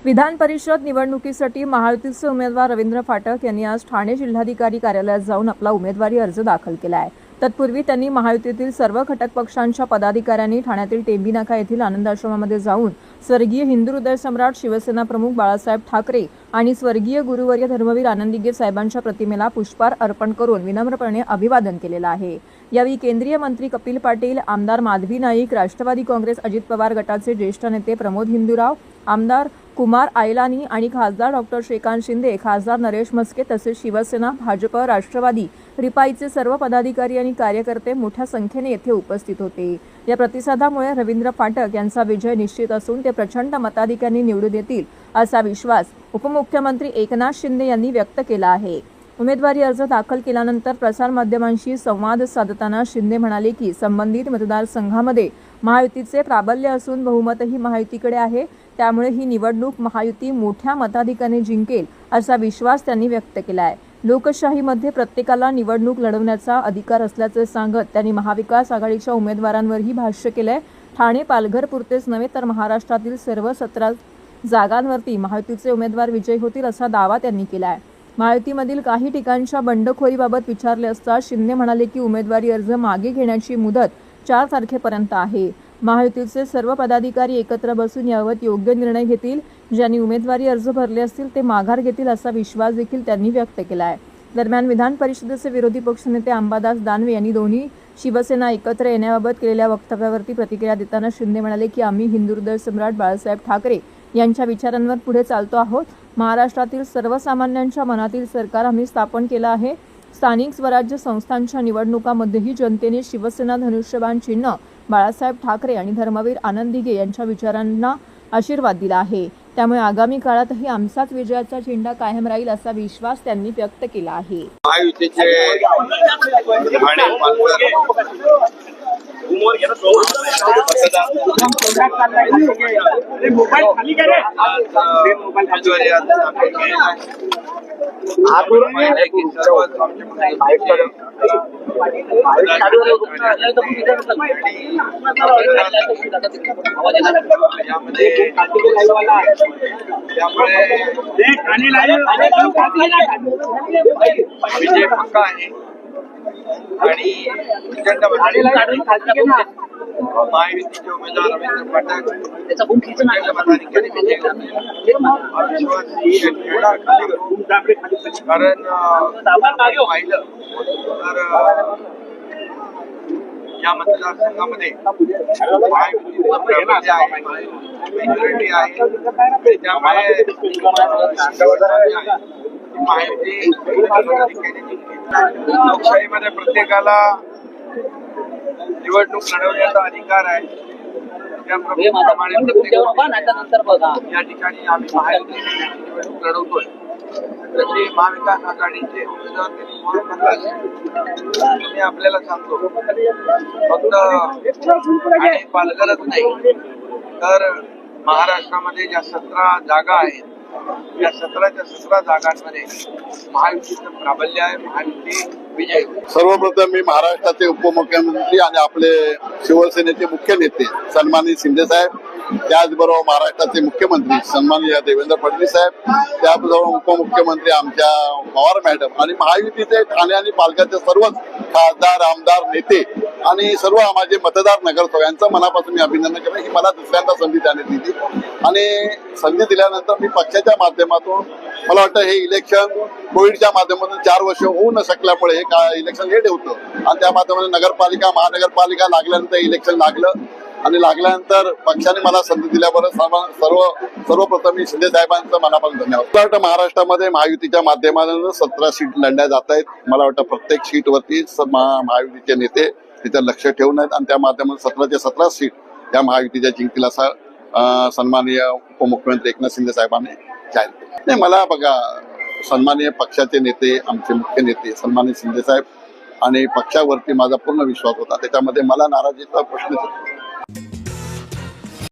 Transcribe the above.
विधान परिषद निवडणुकीसाठी महायुतीचे उमेदवार रवींद्र फाटक यांनी आज ठाणे जिल्हाधिकारी कार्यालयात जाऊन आपला उमेदवारी अर्ज दाखल केला आहे। तत्पूर्वी त्यांनी महायुतीतील सर्व घटक पक्षांच्या पदाधिकाऱ्यांनी ठाण्यातील टेंबी नाका येथील आनंद आश्रमामध्ये जाऊन स्वर्गीय हिंदू हृदय सम्राट शिवसेना प्रमुख बाळासाहेब ठाकरे आणि स्वर्गीय गुरुवर्य धर्मवीर आनंदीगे साहेबांच्या प्रतिमेला पुष्पहार अर्पण करून विनम्रपणे अभिवादन केलेलं आहे। यावेळी केंद्रीय मंत्री कपिल पाटील, आमदार माधवी नाईक, राष्ट्रवादी काँग्रेस अजित पवार गटाचे ज्येष्ठ नेते प्रमोद हिंदूराव, आमदार कुमार आयलानी आणि खासदार डॉक्टर श्रीकांत शिंदे, खासदार नरेश मस्के तसेच शिवसेना, भाजप, राष्ट्रवादी, रिपाईचे सर्व पदाधिकारी आणि कार्यकर्ते मोठ्या संख्येने येथे उपस्थित होते। या प्रतिसादामुळे रवींद्र फाटक यांचा विजय निश्चित असून ते प्रचंड मताधिक्यांनी निवडून येतील असा विश्वास उपमुख्यमंत्री एकनाथ शिंदे यांनी व्यक्त केला आहे। उमेदवारी अर्ज दाखल केल्यानंतर प्रसारमाध्यमांशी संवाद साधताना शिंदे म्हणाले की संबंधित मतदारसंघामध्ये महायुतीचे प्राबल्य असून बहुमतही महायुतीकडे आहे, त्यामुळे ही निवडणूक महायुती मोठ्या मताधिक्याने जिंकेल असा विश्वास त्यांनी व्यक्त केला आहे। लोकशाहीमध्ये प्रत्येकाला निवडणूक लढवण्याचा अधिकार असल्याचे सांगत त्यांनी महाविकास आघाडीच्या उमेदवारांवरही भाष्य केलंय। ठाणे पालघर पुरतेच नव्हे तर महाराष्ट्रातील सर्व 17 जागांवरती महायुतीचे उमेदवार विजयी होतील असा दावा त्यांनी केला आहे। महायुतीमधील काही ठिकाणच्या बंडखोरीबाबत विचारले असता शिंदे म्हणाले की उमेदवारी अर्ज मागे घेण्याची मुदत 4 तारखेपर्यंत आहे। महायुतीचे सर्व पदाधिकारी एकत्र बसून याबाबत योग्य निर्णय घेतील। ज्यांनी उमेदवारी अर्ज भरले असतील ते माघार घेतील असा विश्वास देखील त्यांनी व्यक्त केला आहे। दरम्यान विधान परिषदेचे विरोधी पक्षनेते अंबादास दानवे यांनी दोन्ही शिवसेना एकत्र येण्याबाबत केलेल्या वक्तव्यावरती प्रतिक्रिया देताना शिंदे म्हणाले की आम्ही हिंदू हृदय सम्राट बाळासाहेब ठाकरे यांच्या विचारांवर पुढे चालतो आहोत। महाराष्ट्रातील सर्वसामान्यांच्या मनातील सरकार आम्ही स्थापन केलं आहे। स्थानिक स्वराज्य संस्थांच्या निवडणुकांमध्येही जनतेने शिवसेना धनुष्यबाण चिन्ह, बाळासाहेब ठाकरे आणि धर्मवीर आनंदीगे यांच्या विचारांना आशीर्वाद दिला आहे। त्यामुळे आगामी काळातही आमचाच विजयाचा झेंडा कायम राहील असा विश्वास त्यांनी व्यक्त केला आहे। विजय पक्का आहे आणि महायुतीचे उमेदवार रवींद्र फाटक कारण पाहिलं तर या मतदारसंघामध्ये महायुतीचं प्राबल्य आहे, मेजॉरिटी आहे। त्यामुळे महायुती लोकशाहीमध्ये प्रत्येकाला निवडणूक लढवण्याचा अधिकार आहे। त्याप्रमाणे या ठिकाणी आम्ही महायुतीची निवडणूक लढवतोय। तसे महाविकास आघाडीचे उमेदवार मी आपल्याला सांगतो, फक्त ठाणे पालघरच नाही तर महाराष्ट्रामध्ये ज्या 17 जागा आहेत या 17च्या 17 जागांमध्ये महायुतीचं प्राबल्य आहे, महायुती विजय। सर्वप्रथम मी महाराष्ट्राचे उपमुख्यमंत्री आणि आपले शिवसेनेचे मुख्य नेते सन्माननीय शिंदे साहेब, त्याचबरोबर महाराष्ट्राचे मुख्यमंत्री सन्माननीय देवेंद्र फडणवीस साहेब, त्याचबरोबर उपमुख्यमंत्री आमच्या पवार मॅडम आणि महायुतीचे ठाणे आणि पालघरचे सर्वच खासदार, आमदार, नेते आणि सर्व माझे मतदार नगरसेवक यांचं मनापासून मी अभिनंदन करतो की मला दुसऱ्यांदा संधी त्याने दिली आणि संधी दिल्यानंतर मी पक्षाच्या माध्यमातून मला वाटतं हे इलेक्शन कोविडच्या माध्यमातून 4 वर्ष होऊ न शकल्यामुळे हे इलेक्शन लेट होतं आणि त्या माध्यमातून नगरपालिका, महानगरपालिका लागल्यानंतर इलेक्शन लागलं आणि लागल्यानंतर पक्षाने मला संधी दिल्याबरोबर सर्वप्रथम मी शिंदे साहेबांचं मनापासून धन्यवाद। मला वाटतं महाराष्ट्रामध्ये महायुतीच्या माध्यमातून 17 सीट लढल्या जात आहेत। मला वाटतं प्रत्येक सीटवरती महायुतीचे नेते तिथे लक्ष ठेवून आहेत आणि त्या माध्यमातून 17च्या 17 सीट या महायुतीच्या जिंकतील असा सन्माननीय उपमुख्यमंत्री एकनाथ शिंदे साहेबांनी जाहीर केला। नाही, मला बघा, सन्माननीय पक्षाचे नेते, आमचे मुख्य नेते सन्माननीय शिंदे साहेब आणि पक्षावरती माझा पूर्ण विश्वास होता, त्याच्यामध्ये मला नाराजीचा प्रश्न